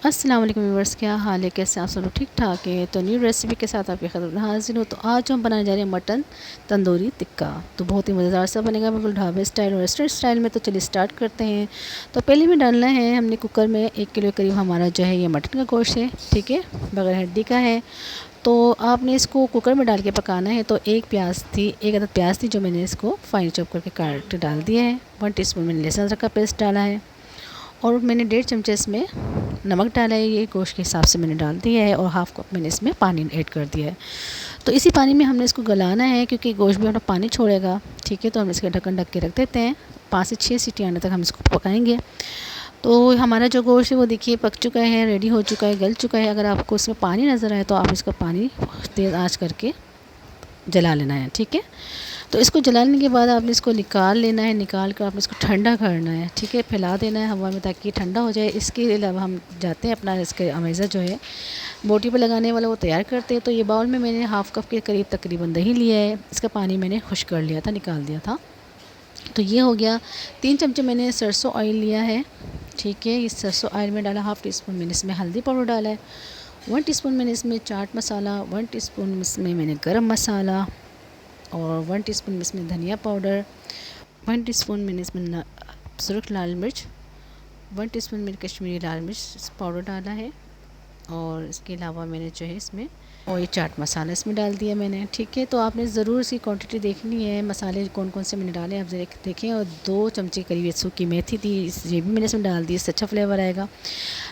अस्सलाम वालेकुम व्यूअर्स, क्या हाल है, कैसे आप सब लोग ठीक ठाक हैं। तो न्यू रेसिपी के साथ आपकी खदमत में हाजिर हूँ। तो आज हम बनाने जा रहे हैं मटन तंदूरी टिक्का। तो बहुत ही मज़ेदार सा बनेगा, बिल्कुल ढाबे स्टाइल और रेस्टोरेंट स्टाइल में। तो चलिए स्टार्ट करते हैं। तो पहले में डालना है हमने कुकर में 1 किलो करीब हमारा जो है ये मटन का गोश्त है, ठीक है, बगैर हड्डी का है। तो आपने इसको कुकर में डाल के पकाना है। तो एक अदद प्याज थी जो मैंने इसको फाइन चॉप करके काट डाल दिया है। 1 टीस्पून मैंने लहसुन अदरक का पेस्ट डाला है और मैंने 1.5 चमचे इसमें नमक डाला है। ये गोश्त के हिसाब से मैंने डाल दिया है और हाफ़ कप मैंने इसमें पानी ऐड कर दिया है। तो इसी पानी में हमने इसको गलाना है क्योंकि गोश्त भी अपना पानी छोड़ेगा, ठीक है। तो हम इसका ढक्कन ढक के रख देते हैं। 5 से 6 सीटी आने तक हम इसको पकाएंगे। तो हमारा जो गोश्त है वो देखिए पक चुका है, रेडी हो चुका है, गल चुका है। अगर आपको इसमें पानी नज़र आए तो आप इसका पानी तेज़ आँच करके जला लेना है, ठीक है। तो इसको जलाने के बाद आपने इसको निकाल लेना है। निकाल कर आपने इसको ठंडा करना है, ठीक है, फैला देना है हवा में ताकि ठंडा हो जाए। इसके अलावा हम जाते हैं अपना इसके अमेज़ा जो है बोटी पे लगाने वाला वो तैयार करते हैं। तो ये बाउल में मैंने हाफ़ कप के करीब तकरीबन दही लिया है। इसका पानी मैंने खुश कर लिया था, निकाल दिया था। तो ये हो गया। 3 चमचे मैंने सरसों ऑयल लिया है, ठीक है। इस सरसों ऑयल में डाला 1/2 टीस्पून मैंने इसमें हल्दी पाउडर डाला है। 1 टीस्पून मैंने इसमें चाट मसाला, 1 टीस्पून इसमें मैंने गरम मसाला और 1 टीस्पून इसमें धनिया पाउडर, 1 टीस्पून मैंने इसमें सुरख लाल मिर्च, 1 टीस्पून मैंने कश्मीरी लाल मिर्च पाउडर डाला है। और इसके अलावा मैंने जो है इसमें और ये चाट मसाला इसमें डाल दिया मैंने, ठीक है। तो आपने ज़रूर इसकी क्वांटिटी देखनी है, मसाले कौन कौन से मैंने डाले आप देखें। और 2 चमचे करीब ये सूखी मेथी थी, ये भी मैंने इसमें डाल दी, इससे अच्छा फ्लेवर आएगा।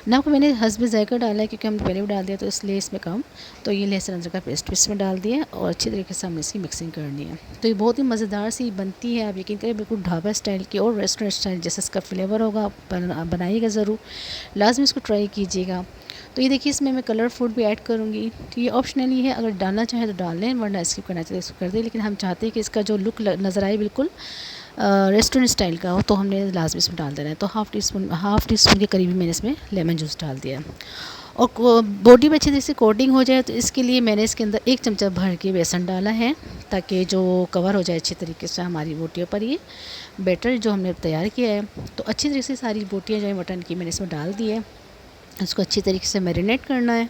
नमक को मैंने हस्बे ज़ायका डाला है क्योंकि हमने पहले भी डाल दिया तो इसलिए इसमें कम। तो ये लहसुन अदरक का पेस्ट भी इसमें डाल दिया और अच्छी तरीके से हमने इसकी मिक्सिंग करनी है। तो ये बहुत ही मज़ेदार सी बनती है, आप यकीन करें, बिल्कुल ढाबा स्टाइल की और रेस्टोरेंट स्टाइल जैसा इसका फ्लेवर होगा। बनाइएगा ज़रूर, लाजमी इसको ट्राई कीजिएगा। तो ये देखिए इसमें मैं कलर फूड भी ऐड करूँगी। तो ये ऑप्शनली है, अगर डालना चाहें तो डाल लें, वरना स्किप करना चाहिए इसको कर दें। लेकिन हम चाहते हैं कि इसका जो लुक नज़र आए बिल्कुल रेस्टोरेंट स्टाइल का हो, तो हमने लाजमी इसमें डाल देना है। तो हाफ़ टी स्पून के करीब मैंने इसमें लेमन जूस डाल दिया। और बॉडी में अच्छी तरह से कोटिंग हो जाए तो इसके लिए मैंने इसके अंदर 1 चमचा भर के बेसन डाला है ताकि जो कवर हो जाए अच्छी तरीके से हमारी बोटियों पर ये बैटर जो हमने तैयार किया है। तो अच्छी तरीके से सारी बोटियाँ जो है मटन की मैंने इसमें डाल दी है। इसको अच्छी तरीके से मैरिनेट करना है।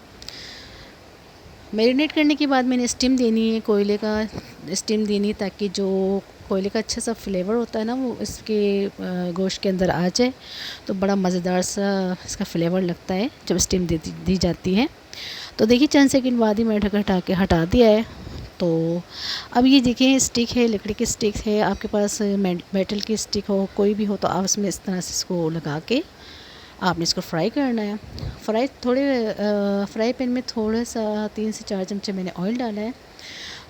मैरिनेट करने के बाद मैंने स्टीम देनी है, कोयले का स्टीम देनी, ताकि जो कोयले का अच्छा सा फ्लेवर होता है ना वो इसके गोश्त के अंदर आ जाए। तो बड़ा मज़ेदार सा इसका फ्लेवर लगता है जब स्टीम दी जाती है। तो देखिए चंद सेकंड बाद ही मैंने ढक्कन हटा दिया है। तो अब ये देखिए स्टिक है, लकड़ी की स्टिक है, आपके पास मेटल की स्टिक हो, कोई भी हो, तो आप इसमें इस तरह से इसको लगा के आपने इसको फ्राई करना है। फ्राई पैन में थोड़ा सा 3 से 4 चमचे मैंने ऑयल डाला है।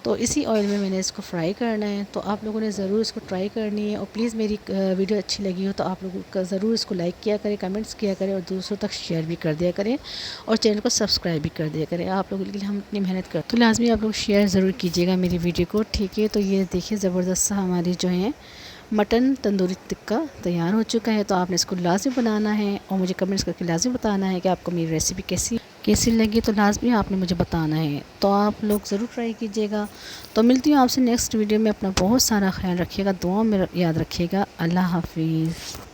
तो इसी ऑयल में मैंने इसको फ्राई करना है। तो आप लोगों ने ज़रूर इसको ट्राई करनी है। और प्लीज़ मेरी वीडियो अच्छी लगी हो तो आप लोगों का ज़रूर इसको लाइक किया करें, कमेंट्स किया करें और दूसरों तक शेयर भी कर दिया करें और चैनल को सब्सक्राइब भी कर दिया करें। आप लोगों के लिए हम इतनी मेहनत करते, तो लाजमी आप लोग शेयर ज़रूर कीजिएगा मेरी वीडियो को, ठीक है। तो ये देखिए ज़बरदस्त सा हमारी जो है मटन तंदूरी टिक्का तैयार हो चुका है। तो आपने इसको लाजमी बनाना है और मुझे कमेंट्स करके लाजमी बताना है कि आपको मेरी रेसिपी कैसी लगी। तो लाजमी आपने मुझे बताना है। तो आप लोग ज़रूर ट्राई कीजिएगा। तो मिलती हूँ आपसे नेक्स्ट वीडियो में। अपना बहुत सारा ख्याल रखिएगा, दुआ में याद रखिएगा। अल्लाह हाफिज़।